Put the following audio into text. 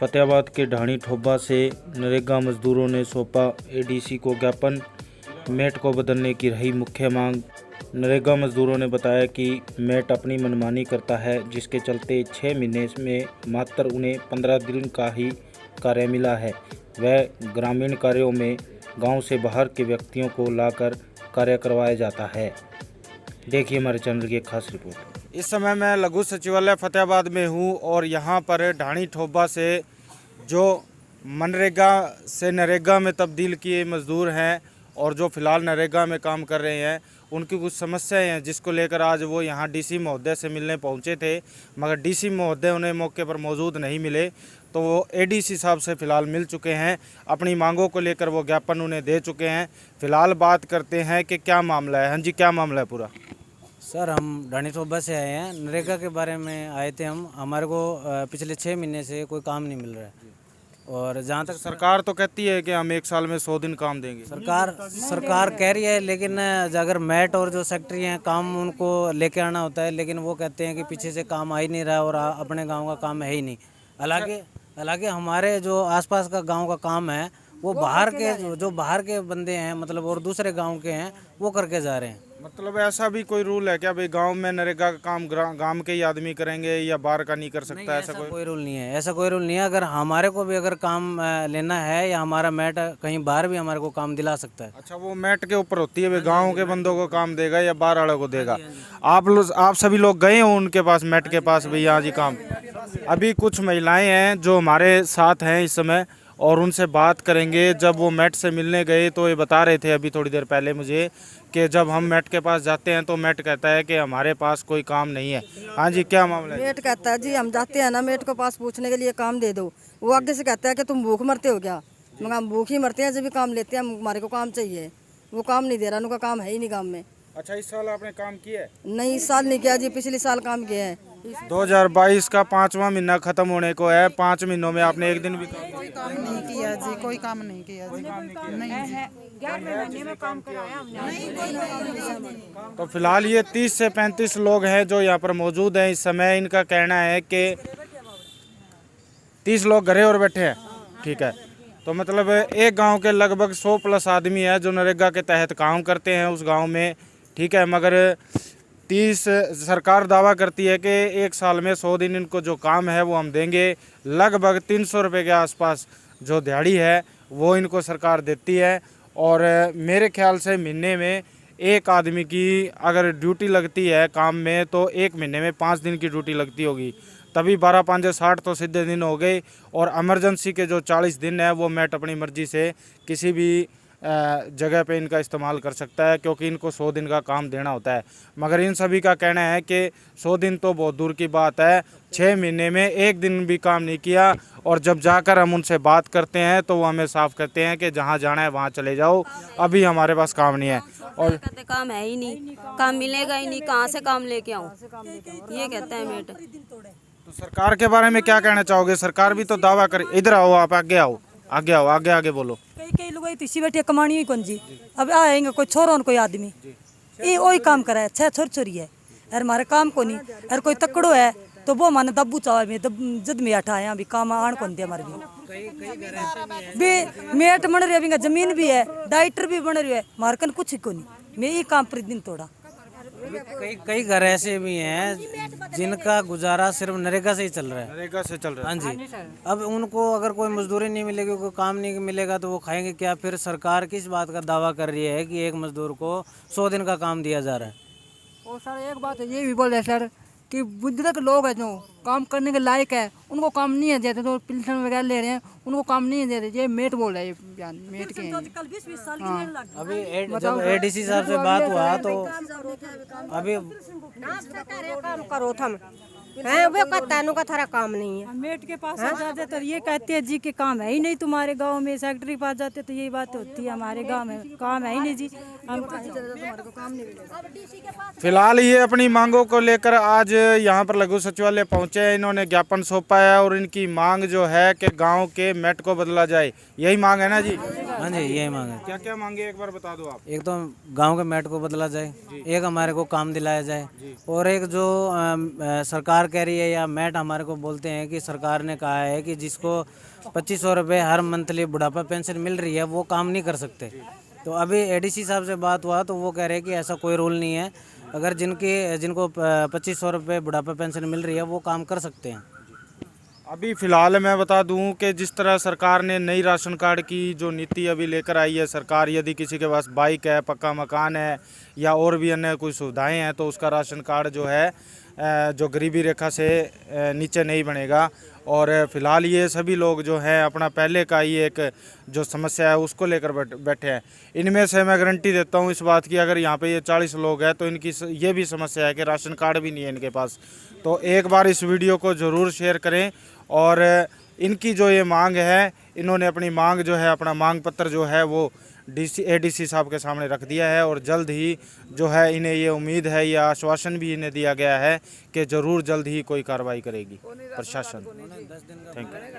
फतेहाबाद के ढाणी ठोबा से नरेगा मजदूरों ने सौंपा एडीसी को ज्ञापन। मेट को बदलने की रही मुख्य मांग। नरेगा मजदूरों ने बताया कि मेट अपनी मनमानी करता है, जिसके चलते 6 महीने में मात्र उन्हें 15 दिन का ही कार्य मिला है। वह ग्रामीण कार्यों में गांव से बाहर के व्यक्तियों को लाकर कार्य करवाया जाता है। देखिए हमारे चैनल की एक खास रिपोर्ट। इस समय मैं लघु सचिवालय फतेहाबाद में हूँ और यहाँ पर ढाणी ठोबा से जो मनरेगा से नरेगा में तब्दील किए मज़दूर हैं और जो फ़िलहाल नरेगा में काम कर रहे हैं, उनकी कुछ समस्याएं हैं जिसको लेकर आज वो यहाँ डीसी महोदय से मिलने पहुँचे थे, मगर डीसी महोदय उन्हें मौके पर मौजूद नहीं मिले। तो वो एडीसी साहब से फ़िलहाल मिल चुके हैं, अपनी मांगों को लेकर वो ज्ञापन उन्हें दे चुके हैं। फ़िलहाल बात करते हैं कि क्या मामला है। हाँ जी, क्या मामला है पूरा? सर, हम ढाणी ठोबा से आए हैं। नरेगा के बारे में आए थे हम। हमारे को पिछले 6 महीने से कोई काम नहीं मिल रहा है और जहाँ तक सरकार तो कहती है कि हम 1 साल में 100 दिन काम देंगे। सरकार कह रही है, लेकिन अगर मैट और जो सेक्रेटरी हैं काम उनको लेके आना होता है, लेकिन वो कहते हैं कि पीछे से काम आ ही नहीं रहा और अपने गांव का काम है ही नहीं। हालांकि हमारे जो आसपास का गांव का काम है वो बाहर के जो बाहर के बंदे हैं, मतलब और दूसरे गांव के हैं, वो करके जा रहे हैं। मतलब ऐसा भी कोई रूल है क्या भाई गांव में नरेगा का काम गांव के ही आदमी करेंगे या बाहर का नहीं कर सकता? ऐसा कोई रूल नहीं है। ऐसा कोई रूल नहीं है। अगर हमारे को भी अगर काम लेना है या हमारा मैट कहीं बाहर भी हमारे को काम दिला सकता है। अच्छा, वो मैट के ऊपर होती है, गांव के बंदों को काम देगा या बाहर वालों को देगा? आप सभी लोग गए हो उनके पास, मैट के पास, भैया जी काम? अभी कुछ महिलाएं हैं जो हमारे साथ हैं इस समय और उनसे बात करेंगे। जब वो मैट से मिलने गए तो ये बता रहे थे अभी थोड़ी देर पहले मुझे कि जब हम मैट के पास जाते हैं तो मैट कहता है कि हमारे पास कोई काम नहीं है। हाँ जी, क्या मामला है? मेट कहता है जी, हम जाते हैं ना मेट को पास पूछने के लिए काम दे दो, वो आगे से कहता है कि तुम भूख मरते हो क्या? मगर हम भूख ही मरते हैं जब भी काम लेते हैं, हमारे को काम चाहिए। वो काम नहीं दे रहा, उनका काम है ही नहीं काम में। अच्छा, इस साल आपने काम किया है? नहीं, इस साल नहीं किया जी, पिछले साल काम किया है। 2022 का 5वां महीना खत्म होने को है। 5 महीनों में आपने एक दिन भी कोई काम नहीं किया जी, कोई काम नहीं किया जी, नहीं जी। 11वें महीने में काम कराया हमने। तो फिलहाल ये 30 से 35 लोग हैं जो यहाँ पर मौजूद हैं इस समय। इनका कहना है कि 30 लोग घरे और बैठे हैं। ठीक है, तो मतलब एक गांव के लगभग 100 प्लस आदमी है जो नरेगा के तहत काम करते हैं उस गांव में। ठीक है, मगर 30 सरकार दावा करती है कि 1 साल में 100 दिन इनको जो काम है वो हम देंगे। लगभग 300 रुपये के आसपास जो दिहाड़ी है वो इनको सरकार देती है। और मेरे ख्याल से महीने में एक आदमी की अगर ड्यूटी लगती है काम में तो 1 महीने में 5 दिन की ड्यूटी लगती होगी, तभी 12 5 60 तो सीधे दिन हो गए। और इमरजेंसी के जो 40 दिन है वो मैट अपनी मर्जी से किसी भी जगह पे इनका इस्तेमाल कर सकता है, क्योंकि इनको 100 दिन का काम देना होता है। मगर इन सभी का कहना है कि 100 दिन तो बहुत दूर की बात है, 6 महीने में 1 दिन भी काम नहीं किया। और जब जाकर हम उनसे बात करते हैं तो वो हमें साफ कहते हैं कि जहाँ जाना है वहाँ चले जाओ, अभी हमारे पास काम नहीं है। और कहते काम है ही नहीं, काम मिलेगा ही नहीं, कहाँ से काम लेके आऊँ, ये कहते हैं मेट। तो सरकार के बारे में क्या कहना चाहोगे? सरकार भी तो दावा करे। इधर आओ, आप आगे आओ, आगे आओ, आगे बोलो। कई लोग तीसी बैठे कमानी हुई कौन जी, अब आएंगे कोई छोरो कोई आदमी ये वही काम करा है। 6 छोरी है और हमारे काम को नहीं। और कोई तकड़ो है तो वो माने दब्बू चावा में जद में अठाए अभी काम आन कौन दे हमारे भी मेट बन रही है, जमीन भी है, डाइटर भी बन रही है, मारकन कुछ को नहीं। मैं ये काम प्रतिदिन तोड़ा। कई घर ऐसे भी हैं जिनका गुजारा सिर्फ नरेगा से ही चल रहा है। नरेगा से चल रहा है? हाँ जी। अब उनको अगर कोई मजदूरी नहीं मिलेगी, कोई काम नहीं मिलेगा तो वो खाएंगे क्या? फिर सरकार किस बात का दावा कर रही है कि एक मजदूर को 100 दिन का काम दिया जा रहा है? और सर एक बात ये भी बोल रहे सर कि बुजुर्ग लोग हैं जो काम करने के लायक है उनको काम नहीं है देते, तो पेंशन वगैरह ले रहे हैं उनको काम नहीं देते। ये मेट बोल रहे हैं, मेट के हैं। अभी जब एडीसी साहब से बात हुआ तो अभी काम करो थम हैं, वो कहता है का थारा काम नहीं है। मेट के पास जाते तो ये कहते हैं जी कि काम है ही नहीं तुम्हारे गांव में। सेक्रेटरी के पास जाते तो यही बात होती है, हमारे गांव में काम है ही नहीं जी, हम फिलहाल ये अपनी मांगों को लेकर आज यहाँ पर लघु सचिवालय पहुँचे हैं। इन्होंने ज्ञापन सौंपा है और इनकी मांग जो है कि गांव के मैट को बदला जाए, यही मांग है ना जी? हाँ जी यही मांग है। क्या क्या मांगे एक बार बता दो आप। एक तो गांव के मैट को बदला जाए, एक हमारे को काम दिलाया जाए, और एक जो सरकार कह रही है या मैट हमारे को बोलते हैं कि सरकार ने कहा है कि जिसको 2500 रुपये हर मंथली बुढ़ापा पेंशन मिल रही है वो काम नहीं कर सकते। तो अभी एडीसी साहब से बात हुआ तो वो कह रहे हैं कि ऐसा कोई रूल नहीं है, अगर जिनको 2500 रुपये बुढ़ापा पेंशन मिल रही है वो काम कर सकते हैं। अभी फ़िलहाल मैं बता दूं कि जिस तरह सरकार ने नई राशन कार्ड की जो नीति अभी लेकर आई है सरकार, यदि किसी के पास बाइक है, पक्का मकान है या और भी अन्य कोई सुविधाएं हैं तो उसका राशन कार्ड जो है जो गरीबी रेखा से नीचे नहीं बनेगा। और फ़िलहाल ये सभी लोग जो हैं अपना पहले का ही एक जो समस्या है उसको लेकर बैठे हैं। इनमें से मैं गारंटी देता हूँ इस बात की, अगर यहाँ पे ये 40 लोग हैं तो इनकी ये भी समस्या है कि राशन कार्ड भी नहीं है इनके पास। तो एक बार इस वीडियो को ज़रूर शेयर करें। और इनकी जो ये मांग है, इन्होंने अपनी मांग जो है, अपना मांग पत्र जो है वो एडीसी साहब के सामने रख दिया है। और जल्द ही जो है इन्हें ये उम्मीद है, या आश्वासन भी इन्हें दिया गया है कि ज़रूर जल्द ही कोई कार्रवाई करेगी प्रशासन। Thank you.